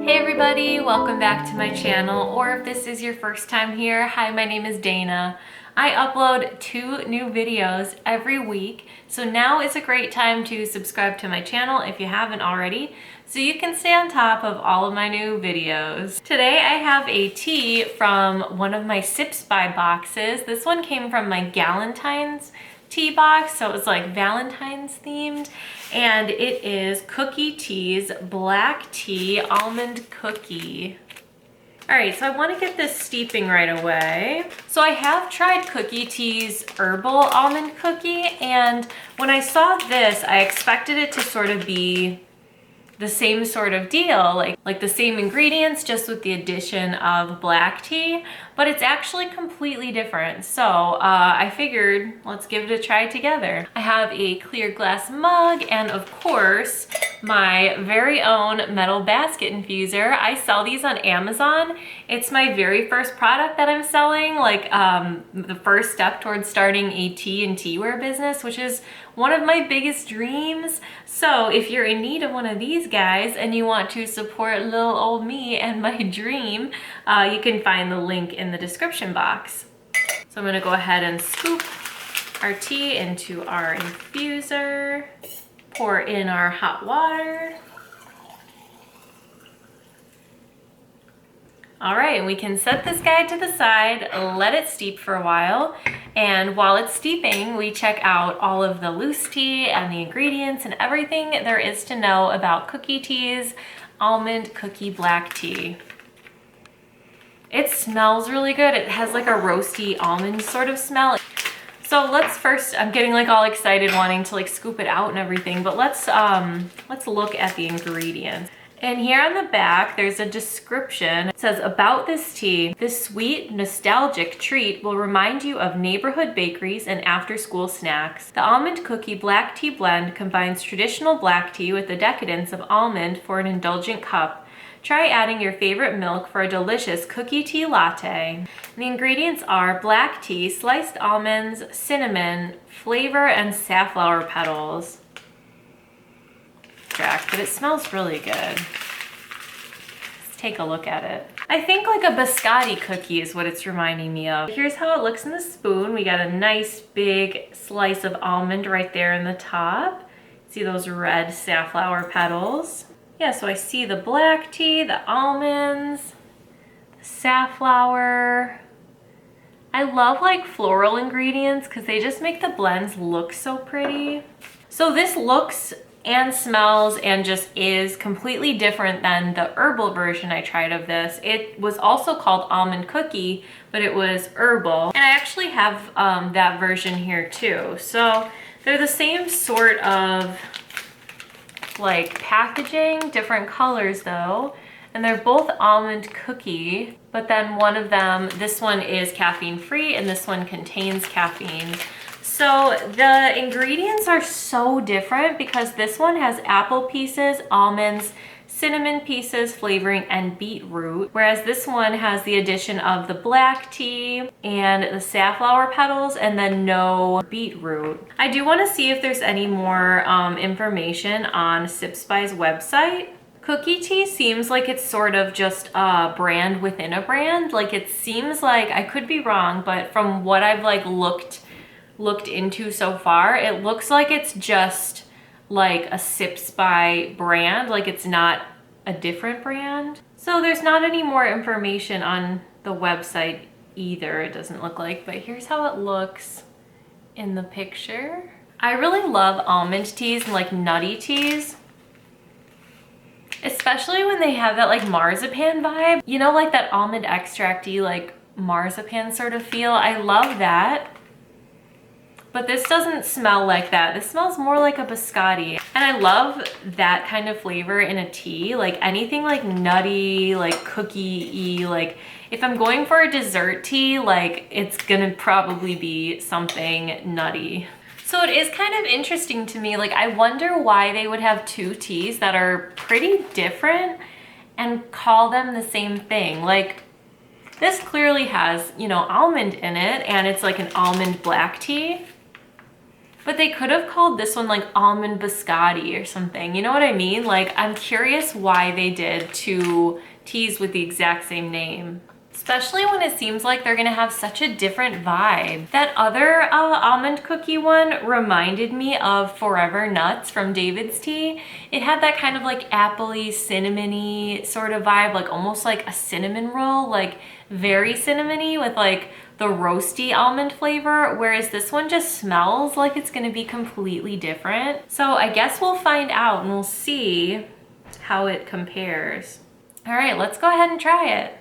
Hey everybody, welcome back to my channel, or if this is your first time here, hi, my name is Dana. I upload 2 new videos every week, so now is a great time to subscribe to my channel if you haven't already, so you can stay on top of all of my new videos. Today I have a tea from one of my Sips by boxes. This one came from my Galentine's tea box, so it was like Valentine's themed, and it is Cookie Tea's Black Tea Almond Cookie. All right, so I want to get this steeping right away. So I have tried Cookie Tea's Herbal Almond Cookie, and when I saw this, I expected it to sort of be the same sort of deal, like the same ingredients, just with the addition of black tea, but it's actually completely different. So I figured let's give it a try together. I have a clear glass mug and of course my very own metal basket infuser. I sell these on Amazon. It's my very first product that I'm selling, like the first step towards starting a tea and teaware business, which is one of my biggest dreams. So if you're in need of one of these guys and you want to support little old me and my dream, you can find the link in the description box. So I'm gonna go ahead and scoop our tea into our infuser, pour in our hot water. All right, and we can set this guy to the side, let it steep for a while. And while it's steeping, we check out all of the loose tea and the ingredients and everything there is to know about Cookie Tea's Almond Cookie Black Tea. It smells really good. It has like a roasty almond sort of smell. So let's first, I'm getting like all excited wanting to like scoop it out and everything, but let's look at the ingredients. And here on the back, there's a description. It says, about this tea, this sweet, nostalgic treat will remind you of neighborhood bakeries and after-school snacks. The Almond Cookie Black Tea Blend combines traditional black tea with the decadence of almond for an indulgent cup. Try adding your favorite milk for a delicious cookie tea latte. The ingredients are black tea, sliced almonds, cinnamon, flavor, and safflower petals. But it smells really good. Let's take a look at it. I think like a biscotti cookie is what it's reminding me of. Here's how it looks in the spoon. We got a nice big slice of almond right there in the top. See those red safflower petals? Yeah, so I see the black tea, the almonds, the safflower. I love like floral ingredients because they just make the blends look so pretty. So this looks and smells and just is completely different than the herbal version I tried of this. It was also called Almond Cookie, but it was herbal. And I actually have that version here too. So they're the same sort of like packaging, different colors though. And they're both almond cookie, but then one of them, this one is caffeine free and this one contains caffeine. So the ingredients are so different because this one has apple pieces, almonds, cinnamon pieces, flavoring, and beetroot, whereas this one has the addition of the black tea and the safflower petals and then no beetroot. I do want to see if there's any more information on Sips By's website. Cookie Tea seems like it's sort of just a brand within a brand. Like it seems like, I could be wrong, but from what I've like looked into so far, it looks like it's just like a Sips By brand, like it's not a different brand. So there's not any more information on the website either, it doesn't look like, but here's how it looks in the picture. I really love almond teas and like nutty teas, especially when they have that like marzipan vibe, you know, like that almond extract-y like marzipan sort of feel. I love that. But this doesn't smell like that. This smells more like a biscotti. And I love that kind of flavor in a tea. Like anything like nutty, like cookie-y, like if I'm going for a dessert tea, like it's gonna probably be something nutty. So it is kind of interesting to me. Like I wonder why they would have 2 teas that are pretty different and call them the same thing. Like this clearly has, you know, almond in it and it's like an almond black tea. But they could have called this one like almond biscotti or something. You know what I mean? Like, I'm curious why they did two teas with the exact same name. Especially when it seems like they're gonna have such a different vibe. That other almond cookie one reminded me of Forever Nuts from David's Tea. It had that kind of like appley, cinnamony sort of vibe, like almost like a cinnamon roll, like very cinnamony with like the roasty almond flavor, whereas this one just smells like it's gonna be completely different. So I guess we'll find out and we'll see how it compares. All right, let's go ahead and try it.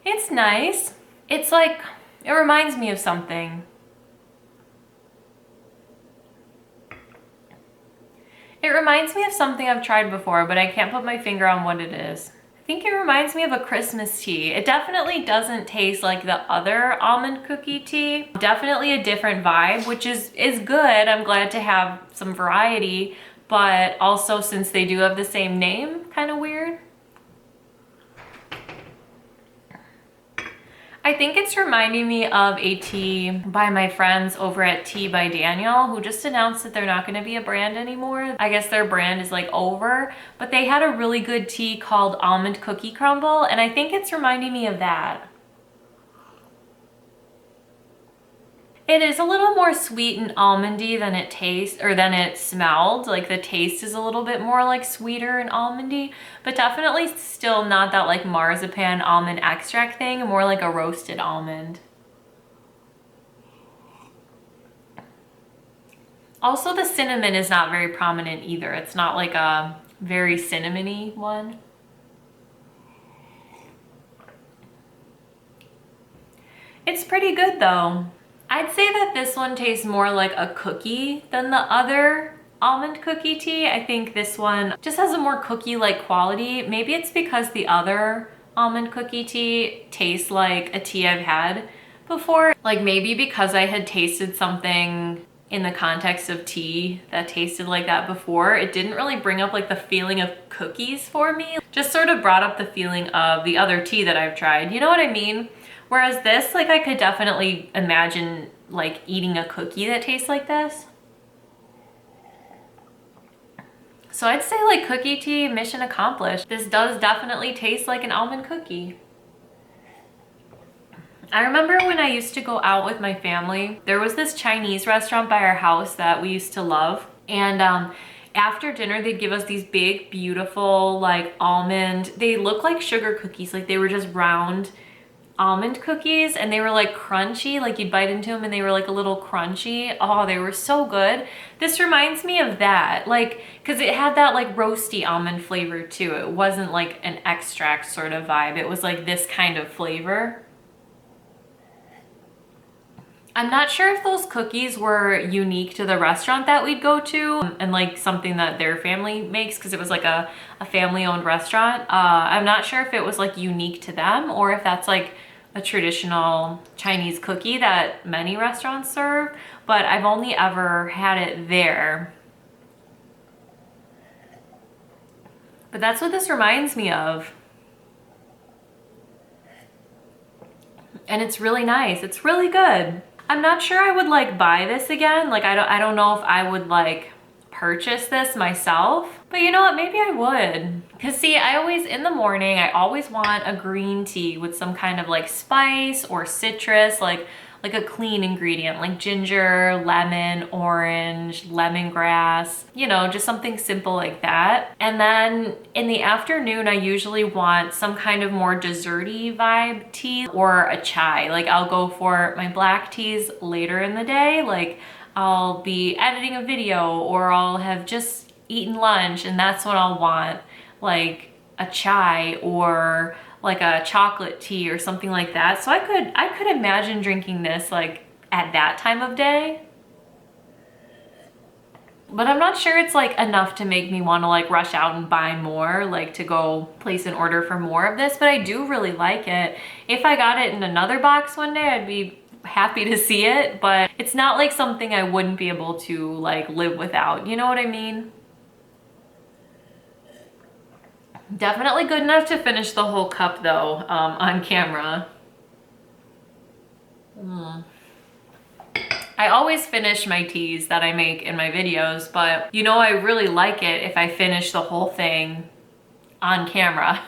It's nice. It's like, it reminds me of something. It reminds me of something I've tried before, but I can't put my finger on what it is. I think it reminds me of a Christmas tea. It definitely doesn't taste like the other almond cookie tea. Definitely a different vibe, which is good. I'm glad to have some variety, but also since they do have the same name, kind of weird. I think it's reminding me of a tea by my friends over at Tea by Daniel, who just announced that they're not going to be a brand anymore. I guess their brand is like over, but they had a really good tea called Almond Cookie Crumble, and I think it's reminding me of that. It is a little more sweet and almondy than it tastes, or than it smelled. Like the taste is a little bit more like sweeter and almondy, but definitely still not that like marzipan almond extract thing, more like a roasted almond. Also, the cinnamon is not very prominent either. It's not like a very cinnamony one. It's pretty good though. I'd say that this one tastes more like a cookie than the other almond cookie tea. I think this one just has a more cookie-like quality. Maybe it's because the other almond cookie tea tastes like a tea I've had before. Like maybe because I had tasted something in the context of tea that tasted like that before, it didn't really bring up like the feeling of cookies for me. Just sort of brought up the feeling of the other tea that I've tried. You know what I mean? Whereas this, like I could definitely imagine like eating a cookie that tastes like this. So I'd say like cookie tea, mission accomplished. This does definitely taste like an almond cookie. I remember when I used to go out with my family, there was this Chinese restaurant by our house that we used to love. And after dinner, they'd give us these big, beautiful, like almond, they look like sugar cookies. Like they were just round almond cookies and they were like crunchy, like you'd bite into them and they were like a little crunchy. Oh, they were so good. This reminds me of that, like, because it had that like roasty almond flavor too. It wasn't like an extract sort of vibe. It was like this kind of flavor. I'm not sure if those cookies were unique to the restaurant that we'd go to and like something that their family makes, because it was like a family-owned restaurant. I'm not sure if it was like unique to them or if that's like a traditional Chinese cookie that many restaurants serve, but I've only ever had it there. But that's what this reminds me of. And it's really nice. It's really good. I'm not sure I would like buy this again. Like I don't know if I would like purchase this myself, but you know what, maybe I would. Cause see, I always, in the morning, I always want a green tea with some kind of like spice or citrus, like a clean ingredient, like ginger, lemon, orange, lemongrass, you know, just something simple like that. And then in the afternoon, I usually want some kind of more desserty vibe tea or a chai. Like I'll go for my black teas later in the day. Like I'll be editing a video or I'll have just eaten lunch and that's when I'll want like a chai or like a chocolate tea or something like that. So I could imagine drinking this like at that time of day. But I'm not sure it's like enough to make me want to like rush out and buy more, like to go place an order for more of this, but I do really like it. If I got it in another box one day, I'd be happy to see it, but it's not like something I wouldn't be able to like live without. You know what I mean? Definitely good enough to finish the whole cup though, on camera. I always finish my teas that I make in my videos, but you know, I really like it if I finish the whole thing on camera.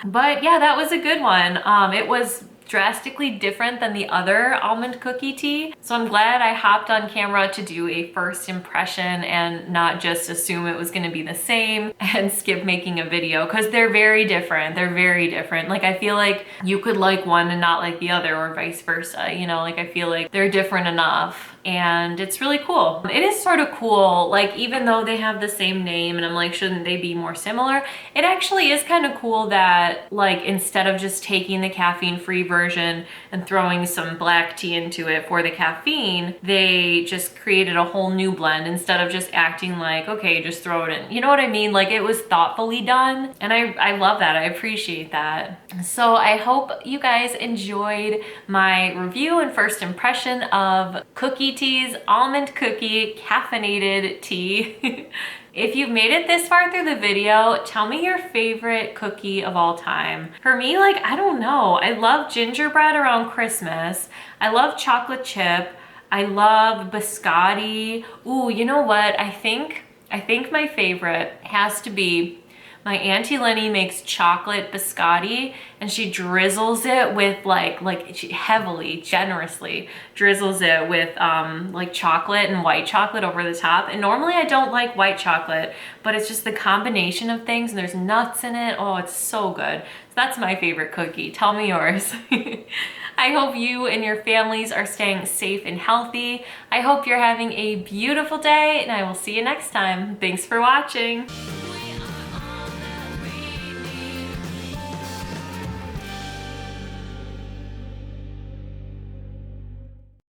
But yeah, that was a good one. It was drastically different than the other almond cookie tea. So I'm glad I hopped on camera to do a first impression and not just assume it was gonna be the same and skip making a video, because they're very different. They're very different. Like, I feel like you could like one and not like the other, or vice versa. You know, like, I feel like they're different enough. And it's really cool. It is sort of cool, like, even though they have the same name and I'm like, shouldn't they be more similar? It actually is kind of cool that, like, instead of just taking the caffeine-free version and throwing some black tea into it for the caffeine, they just created a whole new blend instead of just acting like, okay, just throw it in. You know what I mean? Like, it was thoughtfully done, and I love that. I appreciate that. So I hope you guys enjoyed my review and first impression of Cookie Tea's almond cookie caffeinated tea. If you've made it this far through the video, tell me your favorite cookie of all time. For me, like, I don't know. I love gingerbread around Christmas. I love chocolate chip. I love biscotti. Ooh, you know what? I think my favorite has to be, my Auntie Lenny makes chocolate biscotti, and she drizzles it with she heavily, generously drizzles it with like chocolate and white chocolate over the top. And normally I don't like white chocolate, but it's just the combination of things, and there's nuts in it. Oh, it's so good. So that's my favorite cookie. Tell me yours. I hope you and your families are staying safe and healthy. I hope you're having a beautiful day, and I will see you next time. Thanks for watching.